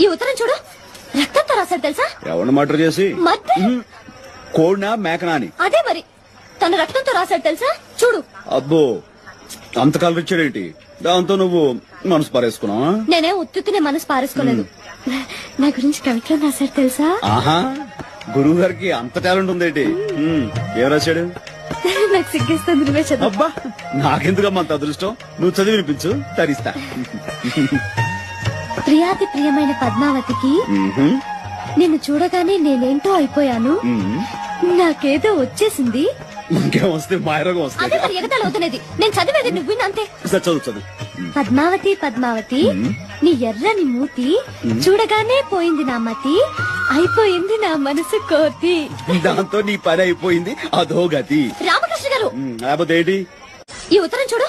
ఈ ఉత్తరం చూడు, రక్తంతో రాశాడు తెలుసా? ఎవరిని మర్డర్ చేసి? కోడినా మేకనా అని. అదే మరి, తను రక్తంతో రాశాడు తెలుసా? చూడు. అబ్బో, అంత కలరిచ్చాడేంటి? దాంతో నువ్వు మనసు పారేసుకున్నావా? నేనేం ఉత్తునే మనసు పారేసుకోలేదు. నా గురించి కవిత్వం రాశాడు తెలుసా? ఆహా, గురువు గారికి అంత టాలెంట్ ఉందేంటి? ఏం రాశాడు? నాకు సిగ్గేస్తుంది, నువ్వే చదువు. అబ్బా, నాకెందుకమ్మా అంత అదృష్టం? నువ్వు చదివి వినిపించు, తరిస్తా. ప్రియాతి ప్రియమైన పద్మావతికి నిన్ను చూడగానే నేనేంటో అయిపోయాను. నాకేదో వచ్చేసింది. ఇంకేం వస్తే మాయరోగం వస్తుంది. అదే మరి ఎగతాళి అవుతున్నది. నేను చదివేది నువ్వు వినంతే. చదువు చదువు. పద్మావతి పద్మావతి, నీ ఎర్రని మూతి చూడగానే పోయింది నా మతి, అయిపోయింది నా మనసు కోతి. దాంతో నీ పని అయిపోయింది, అదో గతి. రామకృష్ణ గారు, లేకపోతే ఏంటి? ఈ ఉత్తరం చూడు,